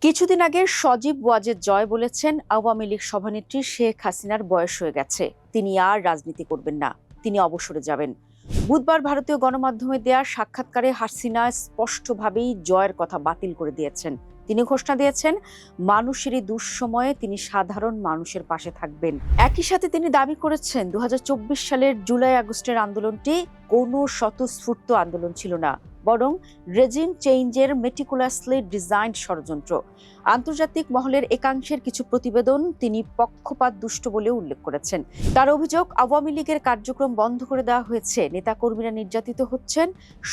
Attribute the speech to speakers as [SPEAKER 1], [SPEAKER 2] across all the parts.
[SPEAKER 1] কিছুদিন আগে সজীব ওয়াজেদ জয় বলেছেন, আওয়ামী লীগ সভানেত্রী শেখ হাসিনার বয়স হয়ে গেছে, তিনি আর রাজনীতি করবেন না, তিনি অবসরে যাবেন। বুধবার ভারতীয় গণমাধ্যমে দেয়া সাক্ষাৎকারে হাসিনা স্পষ্টভাবেই জয়ের কথা বাতিল করে দিয়েছেন। তিনি ঘোষণা দিয়েছেন, মানুষেরই দুঃসময়ে তিনি সাধারণ মানুষের পাশে থাকবেন। একই সাথে তিনি দাবি করেছেন, ২০২৪ সালের জুলাই আগস্টের আন্দোলনটি কোনো স্বতঃস্ফূর্ত আন্দোলন ছিল না, বরং রেজিম চেঞ্জের মেটিকুলাসলি ডিজাইন্ড ষড়যন্ত্র। আন্তর্জাতিক মহলের একাংশের কিছু প্রতিবেদন তিনি পক্ষপাত দুষ্ট বলে উল্লেখ করেছেন। তার অভিযোগ, আওয়ামী লীগের কার্যক্রম বন্ধ করে দেওয়া হয়েছে, নেতাকর্মীরা নির্যাতিত হচ্ছেন,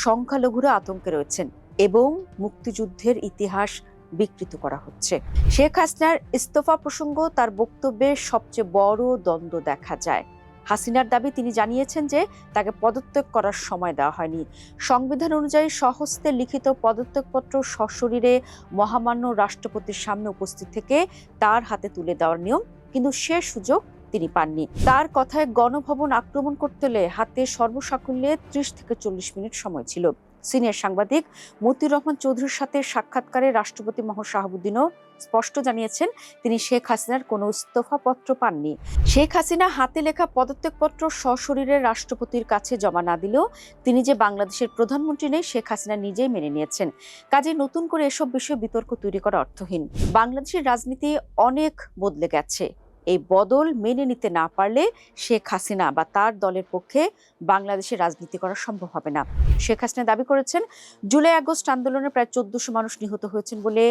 [SPEAKER 1] সংখ্যালঘুরা আতঙ্কে রয়েছেন এবং মুক্তিযুদ্ধের ইতিহাস বিকৃত করা হচ্ছে। শেখ হাসিনার ইস্তফা প্রসঙ্গ তার বক্তব্যে সবচেয়ে বড় দ্বন্দ্ব দেখা যায়। হাসিনার দাবি, তিনি জানিয়েছেন যে তাকে পদত্যাগ করার সময় দেওয়া হয়নি। সংবিধান অনুযায়ী স্বহস্তে লিখিত পদত্যাগপত্র সশরীরে মহামান্য রাষ্ট্রপতির সামনে উপস্থিত থেকে তার হাতে তুলে দেওয়ার নিয়ম, কিন্তু সে সুযোগ তিনি পাননি। তার কথায় গণভবন আক্রমণ করতে হলে হাতে সর্বসাকুল্যে ৩০ থেকে ৪০ মিনিট সময় ছিল। সিনিয়র সাংবাদিক মতিউর রহমান চৌধুরীর সাথে সাক্ষাৎকারে রাষ্ট্রপতি মোহাম্মদ শাহাবুদ্দিনও স্পষ্ট জানিয়েছেন, তিনি শেখ হাসিনার কোনো ইস্তফাপত্র পাননি। শেখ হাসিনা হাতে লেখা পদত্যাগপত্র সশরীরে রাষ্ট্রপতির কাছে জমা না দিলেও তিনি যে বাংলাদেশের প্রধানমন্ত্রী নেই, শেখ হাসিনা নিজেই মেনে নিয়েছেন। কাজে নতুন করে এসব বিষয়ে বিতর্ক তৈরি করা অর্থহীন। বাংলাদেশের রাজনীতি অনেক বদলে গেছে। এই বদল মেনে নিতে না পারলে শেখ হাসিনা বা তার দলের পক্ষে বাংলাদেশে রাজনীতি করা সম্ভব হবে না। শেখ হাসিনা দাবি করেছেন, জুলাই আগস্ট আন্দোলনে প্রায় ১৪০০ মানুষ নিহত হয়েছেন বলে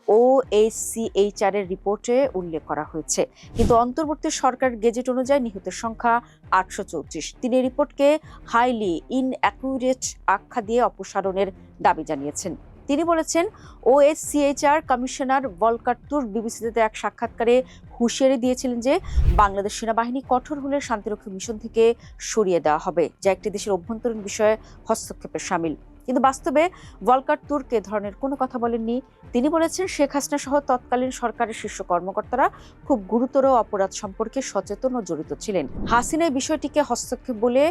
[SPEAKER 1] OHCHR এর রিপোর্টে উল্লেখ করা হয়েছে, কিন্তু অন্তর্বর্তী সরকার গেজেট অনুযায়ী নিহতের সংখ্যা ৮৩৪। তিনি এই রিপোর্টকে হাইলি ইনঅ্যাকুরেট আখ্যা দিয়ে অপসারণের দাবি জানিয়েছেন। তিনি বলেছেন, OHCHR কমিশনার ভলকার তুর বিবিসিতে এক সাক্ষাৎকারে হুঁশিয়ারি দিয়েছিলেন যে বাংলাদেশ সেনাবাহিনী কঠোর হলে শান্তিরক্ষী মিশন থেকে সরিয়ে দেওয়া হবে, যা একটি দেশের অভ্যন্তরীণ বিষয়ে হস্তক্ষেপের শামিল। কিন্তু বাস্তবে ভলকার তুর্ক এ ধরনের কোনো কথা বলেননি। তিনি বলেছেন, শেখ হাসিনা সহ তৎকালীন সরকারের শীর্ষ কর্মকর্তারা খুব গুরুতর অপরাধ সম্পর্কে সচেতন ও জড়িত ছিলেন। হাসিনা এই বিষয়টিকে হস্তক্ষেপ বলে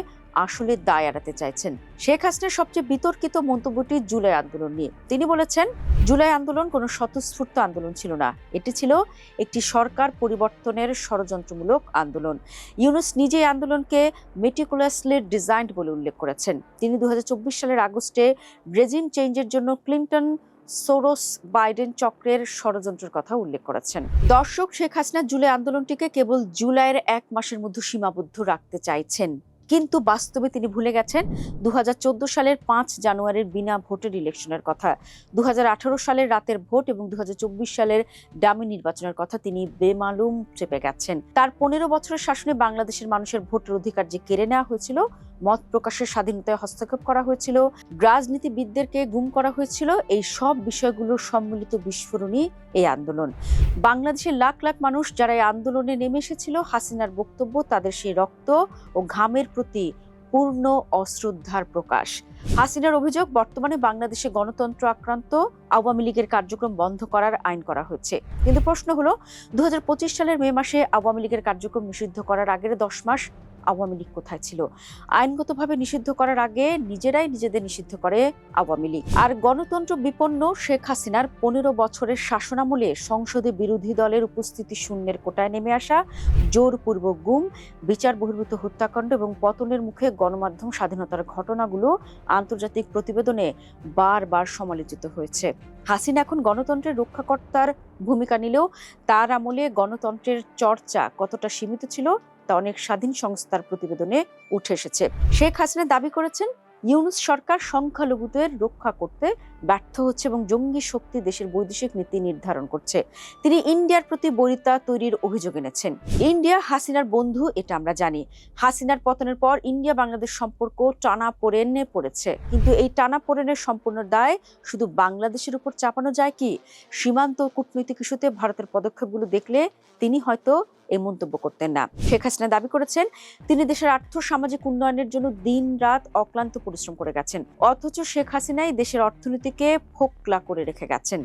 [SPEAKER 1] আসলে দায় এড়াতে চাইছেন। শেখ হাসিনার সবচেয়ে বিতর্কিত মন্তব্যটি জুলাই আন্দোলন নিয়ে। তিনি বলেছেন, জুলাই আন্দোলন কোনো স্বতঃস্ফূর্ত আন্দোলন ছিল না, এটি ছিল একটি সরকার পরিবর্তনের ষড়যন্ত্রমূলক আন্দোলন। ইউনূস নিজে এই আন্দোলনকে মেটিকুলাসলি ডিজাইন্ড বলে উল্লেখ করেছেন। তিনি ২০২৪ সালের আগস্টে রেজিম চেঞ্জের জন্য ক্লিন্টন সোরস বাইডেন চক্রের ষড়যন্ত্রের কথা উল্লেখ করেছেন। দর্শক, শেখ হাসিনা জুলাই আন্দোলনটিকে কেবল জুলাইয়ের ১ মাসের মধ্যে সীমাবদ্ধ রাখতে চাইছেন, কিন্তু বাস্তবে তিনি ভুলে গেছেন ২০১৪ সালের ৫ জানুয়ারির বিনা ভোটের ইলেকশনের কথা, ২০১৮ সালের রাতের ভোট এবং ২০২৪ সালের ডামি নির্বাচনের কথা তিনি বেমালুম চেপে গেছেন। তার ১৫ বছরের শাসনে বাংলাদেশের মানুষের ভোটের অধিকার যে কেড়ে নেওয়া হয়েছিল, মত প্রকাশের স্বাধীনতায় হস্তক্ষেপ করা হয়েছিল, রাজনীতিবিদদেরকে গুম করা হয়েছিল, এই সব বিষয়গুলোর সম্মিলিত বিস্ফোরণই এই আন্দোলন। বাংলাদেশের লাখ লাখ মানুষ যারা এই আন্দোলনে নেমে এসেছিল, হাসিনার বক্তব্য তাদের সেই রক্ত ও ঘামের প্রতি পূর্ণ অশ্রদ্ধার প্রকাশ। হাসিনার অভিযোগ, বর্তমানে বাংলাদেশে গণতন্ত্র আক্রান্ত, আওয়ামী লীগের কার্যক্রম বন্ধ করার আইন করা হচ্ছে। কিন্তু প্রশ্ন হলো, ২০২৫ সালের মে মাসে আওয়ামী লীগের কার্যক্রম নিষিদ্ধ করার আগের ১০ মাস আওয়ামী লীগ কোথায় ছিল? আইনগতভাবে নিষিদ্ধ করার আগে নিজেরাই নিজেদের নিষিদ্ধ করে আওয়ামী লীগ। আর গণতন্ত্র বিপন্ন শেখ হাসিনার ১৫ বছরের শাসনামলে সংসদে বিরোধী দলের উপস্থিতি শূন্যের কোটায় নেমে আসা, জোরপূর্বক গুম, বিচার বহির্ভূত হত্যাকাণ্ড এবং পতনের মুখে গণমাধ্যম স্বাধীনতার ঘটনাগুলো আন্তর্জাতিক প্রতিবেদনে বারবার সমালোচিত হয়েছে। হাসিনা এখন গণতন্ত্রের রক্ষাকর্তার ভূমিকা নিলেও তার আমলে গণতন্ত্রের চর্চা কতটা সীমিত ছিল তা অনেক স্বাধীন সংস্থার প্রতিবেদনে উঠে এসেছে। শেখ হাসিনা দাবি করেছেন, ইউনূস সরকার সংখ্যালঘুদের রক্ষা করতে ব্যর্থ হচ্ছে এবং জঙ্গি শক্তি দেশের বৈদেশিক নীতি নির্ধারণ করছে। তিনি ইন্ডিয়ার প্রতি বৈরিতা তৈরির অভিযোগ এনেছেন। ইন্ডিয়া হাসিনার বন্ধু, এটা আমরা জানি। হাসিনার পতনের পর ইন্ডিয়া বাংলাদেশ সম্পর্ক টানাপোড়েনে পড়েছে, কিন্তু এই টানাপোড়েনের সম্পূর্ণ দায় শুধু বাংলাদেশের উপর চাপানো যায় কি? সীমান্ত কূটনৈতিক ইস্যুতে ভারতের পদক্ষেপগুলো দেখলে তিনি হয়তো এই মন্তব্য করতেন না। শেখ হাসিনা দাবি করেছেন, তিনি দেশের আর্থ-সামাজিক উন্নয়নের জন্য দিন রাত অক্লান্ত পরিশ্রম করে গেছেন, অথচ শেখ হাসিনাই দেশের অর্থনীতিকে ফোকলা করে রেখে গেছেন।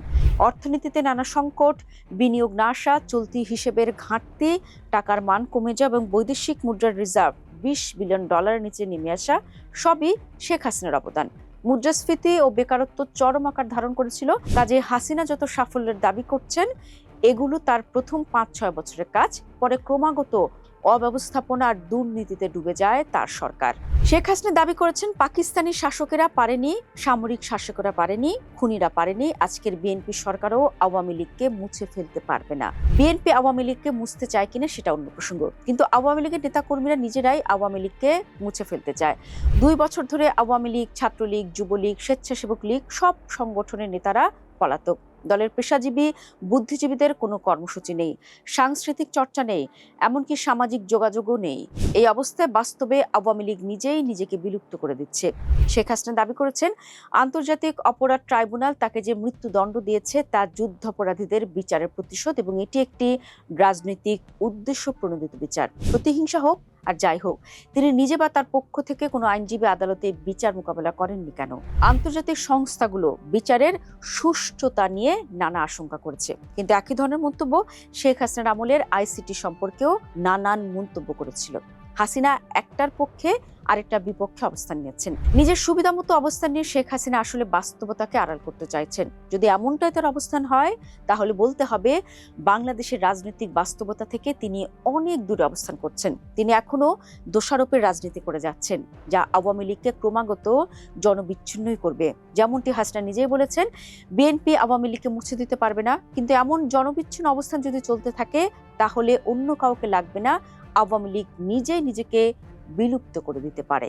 [SPEAKER 1] অর্থনীতিতে নানা সংকট, বিনিয়োগ না আসা, চলতি হিসেবের ঘাটতি, টাকার মান কমে যাওয়া এবং বৈদেশিক মুদ্রার রিজার্ভ $20 বিলিয়ন নিচে নেমে আসা, সবই শেখ হাসিনার অবদান। মুদ্রাস্ফীতি ও বেকারত্ব চরম আকার ধারণ করেছিল। কাজে হাসিনা যত সাফল্যের দাবি করছেন, এগুলো তার প্রথম ৫-৬ বছরের কাজ। পরে ক্রমাগত অব্যবস্থাপনা আর দুর্নীতিতে ডুবে যায় তার সরকার। শেখ হাসিনা দাবি করেছেন পাকিস্তানি শাসকেরা পারেনি, সামরিক শাসকেরা পারেনি, খুনিরা পারেনি, আজকের বিএনপি সরকারও আওয়ামী লীগকে মুছে ফেলতে পারবে না। বিএনপি আওয়ামী লীগকে মুছতে চায় কিনা সেটা অন্য প্রসঙ্গ, কিন্তু আওয়ামী লীগের নেতাকর্মীরা নিজেরাই আওয়ামী লীগকে মুছে ফেলতে চায়। ২ বছর ধরে আওয়ামী লীগ, ছাত্রলীগ, যুবলীগ, স্বেচ্ছাসেবক লীগ সব সংগঠনের নেতারা পলাতক। দলের পেশাজীবী বুদ্ধিজীবীদের কোনো কর্মসূচি নেই, সাংস্কৃতিক চর্চা নেই, এমনকি সামাজিক যোগাযোগও নেই। এই অবস্থায় বাস্তবে আওয়ামী লীগ নিজেই নিজেকে বিলুপ্ত করে দিচ্ছে। শেখ হাসিনা দাবি করেছেন আন্তর্জাতিক অপরাধ ট্রাইব্যুনাল তাকে যে মৃত্যুদণ্ড দিয়েছে তা যুদ্ধাপরাধীদের বিচারের প্রতিশোধ এবং এটি একটি রাজনৈতিক উদ্দেশ্য প্রণোদিত বিচার। প্রতিহিংসা হোক আর যাই হোক, তিনি নিজে বা তার পক্ষ থেকে কোনো আইনজীবী আদালতে বিচার মোকাবেলা করেননি কেন? আন্তর্জাতিক সংস্থাগুলো বিচারের সুষ্ঠুতা নিয়ে নানা আশঙ্কা করেছে, কিন্তু একই ধরনের মন্তব্য শেখ হাসিনার আমলের আইসিটি সম্পর্কেও নানান মন্তব্য করেছিল। হাসিনা একটার পক্ষে আরেকটা বিপক্ষে অবস্থান নিয়েছেন। নিজের সুবিধা মতো অবস্থান নিয়ে শেখ হাসিনা আসলে বাস্তবতাকে আড়াল করতে চাইছেন। যদি এমনটাই তার অবস্থান হয়, তাহলে বলতে হবে বাংলাদেশের রাজনৈতিক বাস্তবতা থেকে তিনি অনেক দূরে অবস্থান করছেন। তিনি এখনো দোষারোপের রাজনীতি করে যাচ্ছেন, যা আওয়ামী লীগকে ক্রমাগত জনবিচ্ছিন্নই করবে। যেমনটি হাসিনা নিজেই বলেছেন, বিএনপি আওয়ামী লীগকে মুছে দিতে পারবে না, কিন্তু এমন জনবিচ্ছিন্ন অবস্থান যদি চলতে থাকে, তাহলে অন্য কাউকে লাগবে না, আওয়ামী লীগ নিজেই নিজেকে বিলুপ্ত করে দিতে পারে।